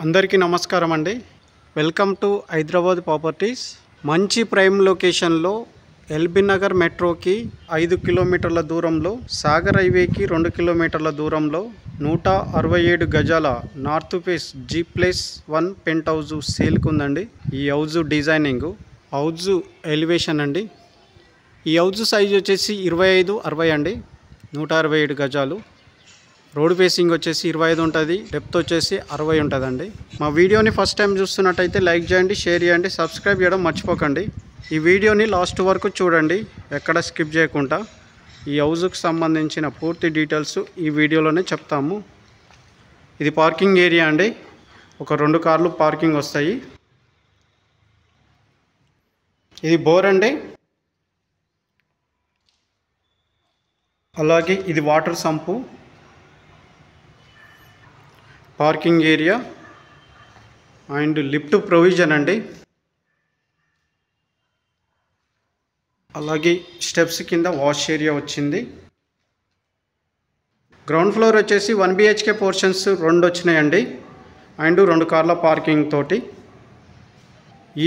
అందరికీ నమస్కారం అండి. Welcome to Hyderabad properties. మంచి ప్రైమ్ లొకేషన్లో ఎల్బీ నగర్ మెట్రోకి 5 కిలోమీటర్ల దూరంలో, సాగర్ హైవేకి 2 కిలోమీటర్ల దూరంలో 167 గజాల north face G+1 pent house సేల్కి ఉందండి. ఈ హౌస్ డిజైనింగ్, హౌస్ ఎలివేషన్ అండి. ఈ హౌస్ సైజ్ వచ్చేసి 25/60 అండి. 167 గజాలు. రోడ్ ఫేసింగ్ వచ్చేసి 25 ఉంటుంది, డెప్త్ వచ్చేసి 60 ఉంటుందండి. మా వీడియోని ఫస్ట్ టైం చూస్తున్నట్టయితే లైక్ చేయండి, షేర్ చేయండి, సబ్స్క్రైబ్ చేయడం మర్చిపోకండి. ఈ వీడియోని లాస్ట్ వరకు చూడండి, ఎక్కడ స్కిప్ చేయకుండా. ఈ హౌస్కి సంబంధించిన పూర్తి డీటెయిల్స్ ఈ వీడియోలోనే చెప్తాము. ఇది పార్కింగ్ ఏరియా అండి. ఒక 2 కార్లు పార్కింగ్ వస్తాయి. ఇది బోర్ అండి. అలాగే ఇది water sump, parking area and lift provision అండి. అలాగే స్టెప్స్ కింద వాష్ ఏరియా వచ్చింది. గ్రౌండ్ ఫ్లోర్ వచ్చేసి 1 BHK పోర్షన్స్ 2 వచ్చినాయండి. అండ్ 2 కార్ల పార్కింగ్ తోటి.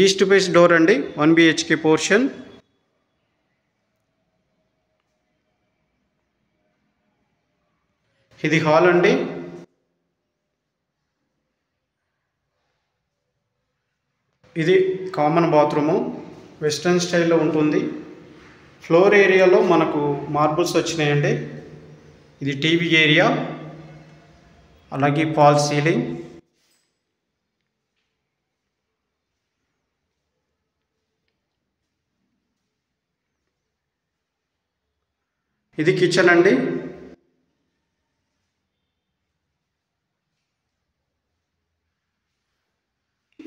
ఈస్ట్ ఫేస్ డోర్ అండి, 1 BHK పోర్షన్. ఇది హాల్ అండి. ఇది కామన్ బాత్రూము, వెస్ట్రన్ స్టైల్లో ఉంటుంది. ఫ్లోర్ ఏరియాలో మనకు మార్బుల్స్ వచ్చినాయండి. ఇది టీవీ ఏరియా, అలాగే ఫాల్ సీలింగ్. ఇది కిచెన్ అండి.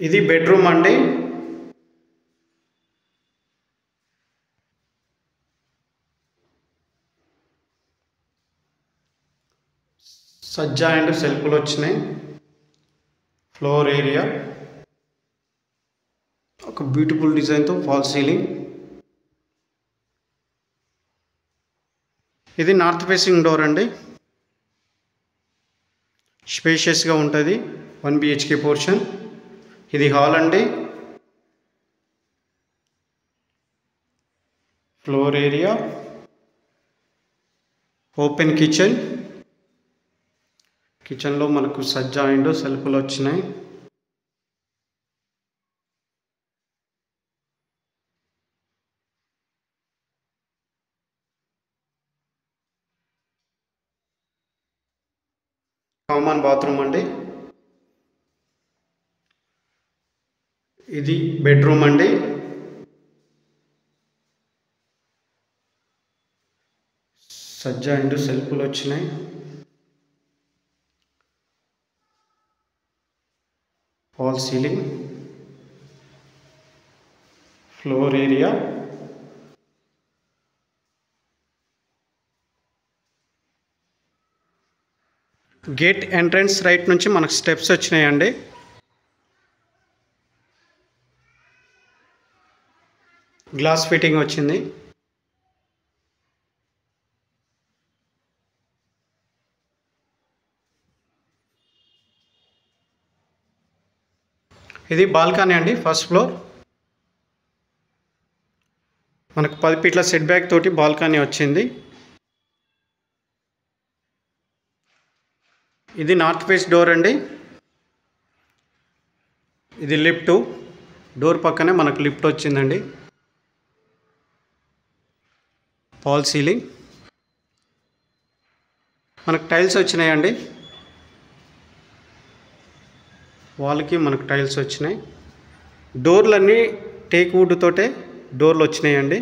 ఇది బెడ్రూమ్ అండి. సజ్జా అండ్ సెల్ఫ్లు వచ్చినాయి. ఫ్లోర్ ఏరియా ఒక బ్యూటిఫుల్ డిజైన్తో ఫాల్ సీలింగ్. ఇది నార్త్ ఫేసింగ్ డోర్ అండి. స్పేషియస్గా ఉంటుంది, 1 BHK పోర్షన్. ఇది హాల్ అండి. Floor area, open kitchen. కిచెన్లో మనకు సజ్జా అండ్ సెల్ఫ్లు వచ్చినాయి. కామన్ బాత్రూమ్ అండి. ఇది బెడ్రూమ్ అండి. సజ్జా అండ్ సెల్ఫ్లు వచ్చినాయి. Fall ceiling, floor area. Gate entrance right నుంచి మనకు స్టెప్స్ వచ్చినాయండి. గ్లాస్ ఫిట్టింగ్ వచ్చింది. ఇది బాల్కనీ అండి. ఫస్ట్ ఫ్లోర్ మనకు 10 ఫీట్ల సెట్ బ్యాక్ తోటి బాల్కనీ వచ్చింది. ఇది నార్త్ ఫేస్ డోర్ అండి. ఇది లిఫ్ట్. డోర్ పక్కనే మనకు లిఫ్ట్ వచ్చిందండి. ఫాల్ సీలింగ్, మనకు టైల్స్ వచ్చినాయండి. వాల్కి మనకు టైల్స్ వచ్చినాయి. డోర్లన్నీ టేక్ వుడ్ తోటే డోర్లు వచ్చినాయండి.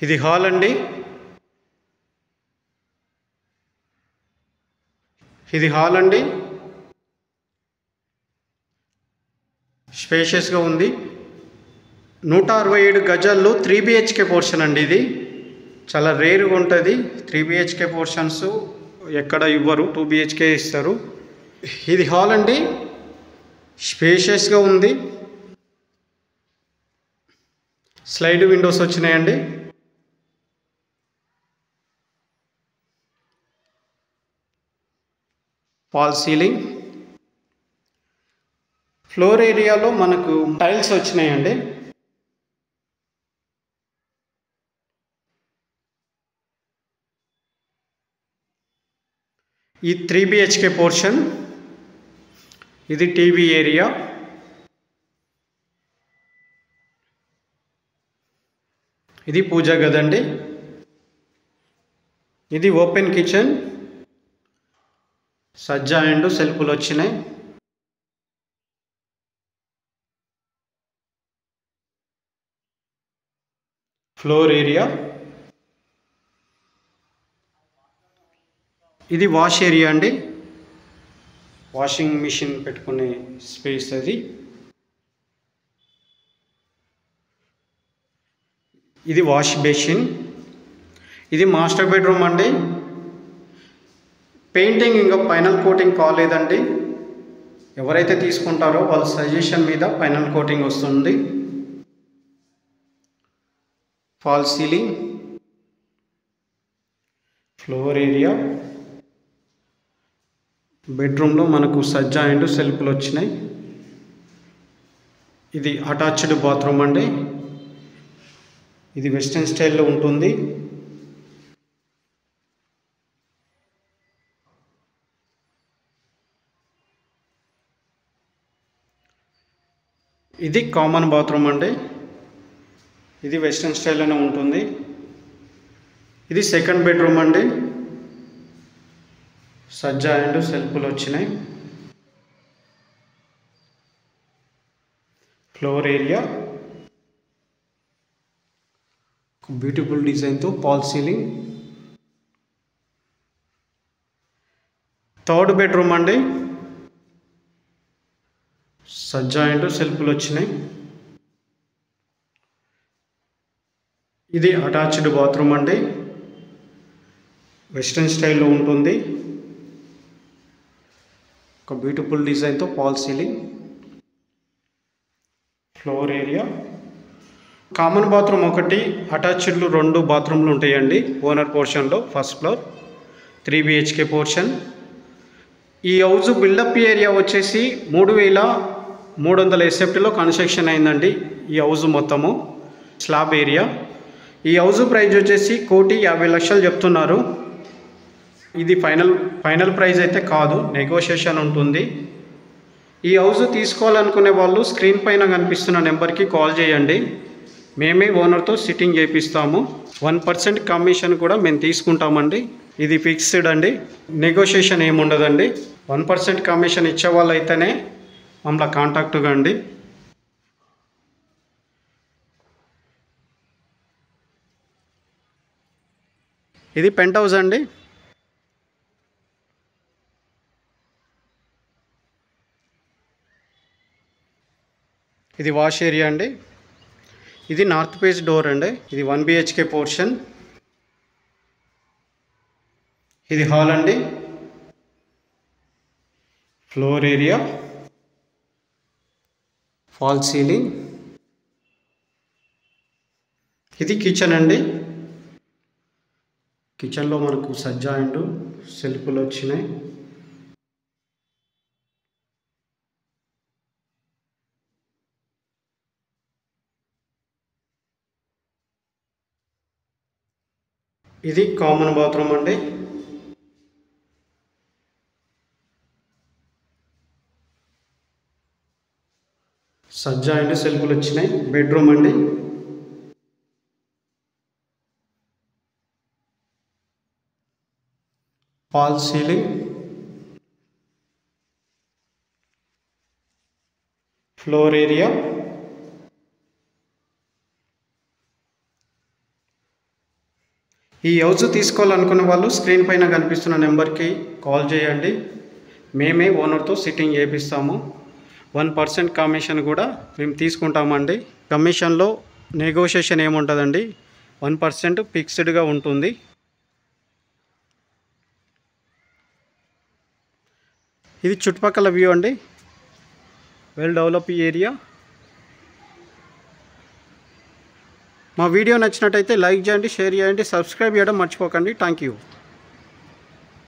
ఇది హాల్ అండి. ఇది హాల్ అండి. స్పేషియస్గా ఉంది. 167 గజాల్లో 3 BHK పోర్షన్ అండి. ఇది చాలా రేరుగా ఉంటుంది. 3 BHK పోర్షన్స్ ఎక్కడ ఇవ్వరు, 2 BHK ఇస్తారు. ఇది హాల్ అండి. స్పేషియస్గా ఉంది. స్లైడ్ విండోస్ వచ్చినాయండి. Fall ceiling. ఫ్లోర్ ఏరియాలో మనకు టైల్స్ వచ్చినాయండి. ఈ 3 BHK పోర్షన్. ఇది టీవీ ఏరియా. ఇది పూజా గదండి. ఇది ఓపెన్ కిచెన్. సజ్జా అండ్ సెల్ఫ్లు వచ్చినాయి. Floor area. ఇది వాష్ ఏరియా అండి. వాషింగ్ మిషన్ పెట్టుకునే స్పేస్ అది. ఇది వాష్ బేసిన్. ఇది మాస్టర్ బెడ్రూమ్ అండి. పెయింటింగ్ ఇంకా ఫైనల్ కోటింగ్ కాలేదండి. ఎవరైతే తీసుకుంటారో వాళ్ళ సజెషన్ మీద ఫైనల్ కోటింగ్ వస్తుంది. Fall ceiling. Floor area. బెడ్రూమ్లో మనకు సజ్జా అండ్ సెల్ఫ్లు వచ్చినాయి. ఇది అటాచ్డ్ బాత్రూమ్ అండి. ఇది వెస్ట్రన్ స్టైల్లో ఉంటుంది. ఇది కామన్ బాత్రూమ్ అండి. ఇది వెస్ట్రన్ స్టైల్లోనే ఉంటుంది. ఇది సెకండ్ బెడ్రూమ్ అండి. సజ్జా అండ్ సెల్ఫ్లు వచ్చినాయి. Floor area. బ్యూటిఫుల్ డిజైన్తో ఫాల్ సీలింగ్. థర్డ్ బెడ్రూమ్ అండి. సజ్జా అండ్ సెల్ఫ్లు వచ్చినాయి. ఇది అటాచ్డ్ బాత్రూమ్ అండి. వెస్ట్రన్ స్టైల్లో ఉంటుంది. ఒక బ్యూటిఫుల్ డిజైన్తో fall ceiling. Floor area. Common bathroom ఒకటి, అటాచ్డ్లు 2 బాత్రూమ్లు ఉంటాయండి ఓనర్ పోర్షన్లో. First floor 3 BHK portion. ఈ హౌజ్ బిల్డప్ ఏరియా వచ్చేసి 3,300 SFTలో కన్స్ట్రక్షన్ అయిందండి. ఈ హౌజ్ మొత్తము స్లాబ్ ఏరియా. ఈ హౌజ్ ప్రైస్ వచ్చేసి 1,50,00,000 చెప్తున్నారు. ఇది ఫైనల్ ప్రైస్ అయితే కాదు, నెగోషియేషన్ ఉంటుంది. ఈ హౌస్ తీసుకోవాలనుకునే వాళ్ళు స్క్రీన్ పైన కనిపిస్తున్న నెంబర్కి కాల్ చేయండి. మేమే ఓనర్తో సిట్టింగ్ చేపిస్తాము. 1% కమిషన్ కూడా మేము తీసుకుంటామండి. ఇది ఫిక్స్డ్ అండి, నెగోషియేషన్ ఏముండదండి. 1% కమిషన్ ఇచ్చే వాళ్ళు అయితేనే మమ్మల్ని కాంటాక్ట్ కండి. ఇది పెంట్ హౌస్ అండి. ఇది వాష్ ఏరియా అండి. ఇది నార్త్ ఫేస్ డోర్ అండి. ఇది 1 BHK పోర్షన్. ఇది హాల్ అండి. Floor area. Fall ceiling. ఇది కిచెన్ అండి. కిచెన్లో మనకు సజ్జా అండ్ సెల్ఫ్లు వచ్చినాయి. ఇది కామన్ బాత్రూమ్ అండి. సజ్జా అండ్ సెల్ఫ్లు వచ్చినాయి. బెడ్రూమ్ అండి. Fall ceiling. Floor area. ఈ హౌస్ తీసుకోవాలనుకునే వాళ్ళు స్క్రీన్ పైన కనిపిస్తున్న నెంబర్కి కాల్ చేయండి. మేమే ఓనర్తో సిట్టింగ్ చేపిస్తాము. 1% కమిషన్ కూడా మేము తీసుకుంటామండి. కమిషన్లో నెగోషియేషన్ ఏముంటుందండి, 1% ఫిక్స్డ్గా ఉంటుంది. ఇది చుట్టుపక్కల వ్యూ అండి. Well develop area. మా వీడియో నచ్చినట్టయితే లైక్ చేయండి, షేర్ చేయండి, సబ్స్క్రైబ్ చేయడం మర్చిపోకండి. Thank you.